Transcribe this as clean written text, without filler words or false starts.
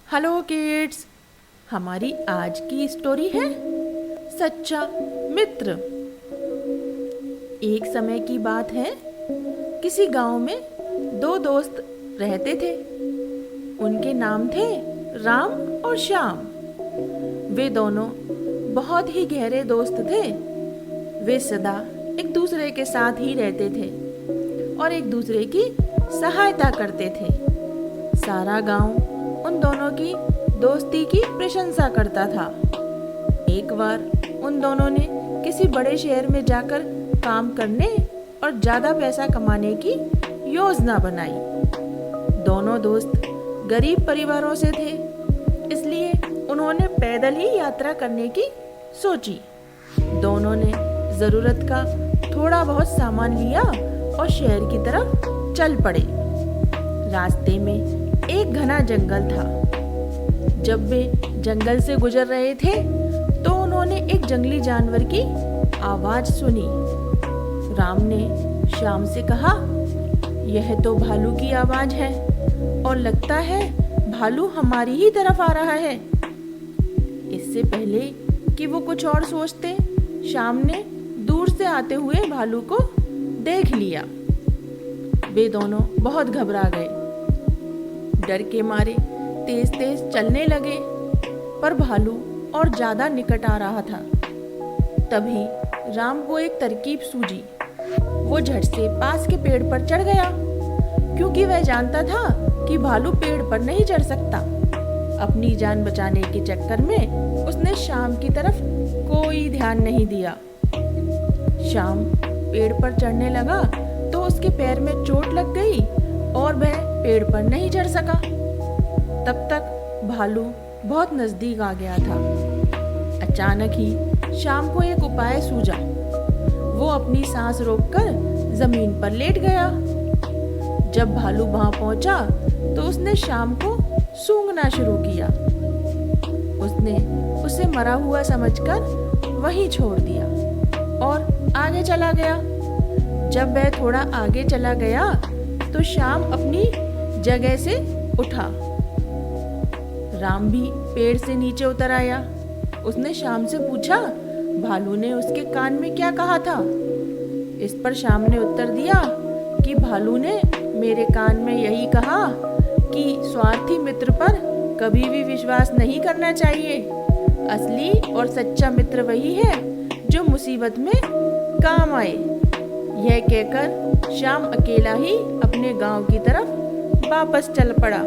Hello kids, हमारी आज की स्टोरी है सच्चा मित्र। एक समय की बात है, किसी गांव में दो दोस्त रहते थे। उनके नाम थे राम और श्याम। वे दोनों बहुत ही गहरे दोस्त थे। वे सदा एक दूसरे के साथ ही रहते थे और एक दूसरे की सहायता करते थे। सारा गांव उन दोनों की दोस्ती की प्रशंसा करता था। एक बार उन दोनों ने किसी बड़े शहर में जाकर काम करने और ज़्यादा पैसा कमाने की योजना बनाई। दोनों दोस्त गरीब परिवारों से थे, इसलिए उन्होंने पैदल ही यात्रा करने की सोची। दोनों ने ज़रूरत का थोड़ा बहुत सामान लिया और शहर की तरफ चल पड़े। रास्ते में एक घना जंगल था। जब वे जंगल से गुजर रहे थे तो उन्होंने एक जंगली जानवर की आवाज सुनी। राम ने श्याम से कहा, यह तो भालू की आवाज है और लगता है भालू हमारी ही तरफ आ रहा है। इससे पहले कि वो कुछ और सोचते, श्याम ने दूर से आते हुए भालू को देख लिया। वे दोनों बहुत घबरा गए। डर के मारे तेज तेज चलने लगे, पर भालू और ज्यादा निकट आ रहा था। तभी राम को एक तरकीब सूझी। वो झट से पास के पेड़ पर चढ़ गया, क्योंकि वह जानता था कि भालू पेड़ पर नहीं चढ़ सकता। अपनी जान बचाने के चक्कर में उसने श्याम की तरफ कोई ध्यान नहीं दिया। श्याम पेड़ पर चढ़ने लगा तो उसके पैर में चोट लग गई और वह पेड़ पर नहीं चढ़ सका। तब तक भालू बहुत नजदीक आ गया था। अचानक ही श्याम को एक उपाय सूझा। वो अपनी सांस रोककर जमीन पर लेट गया। जब भालू वहां पहुंचा तो उसने श्याम को सूंघना शुरू किया। उसने उसे मरा हुआ समझकर वहीं छोड़ दिया और आगे चला गया। जब वह थोड़ा आगे चला गया तो श्याम अपनी जगह से उठा। राम भी पेड़ से नीचे उतर आया। उसने श्याम से पूछा, भालू ने उसके कान में क्या कहा था? इस पर श्याम ने उत्तर दिया कि भालू ने मेरे कान में यही कहा कि स्वार्थी मित्र पर कभी भी विश्वास नहीं करना चाहिए। असली और सच्चा मित्र वही है जो मुसीबत में काम आए। यह कहकर श्याम अकेला ही अपने गांव की तरफ वापस चल पड़ा।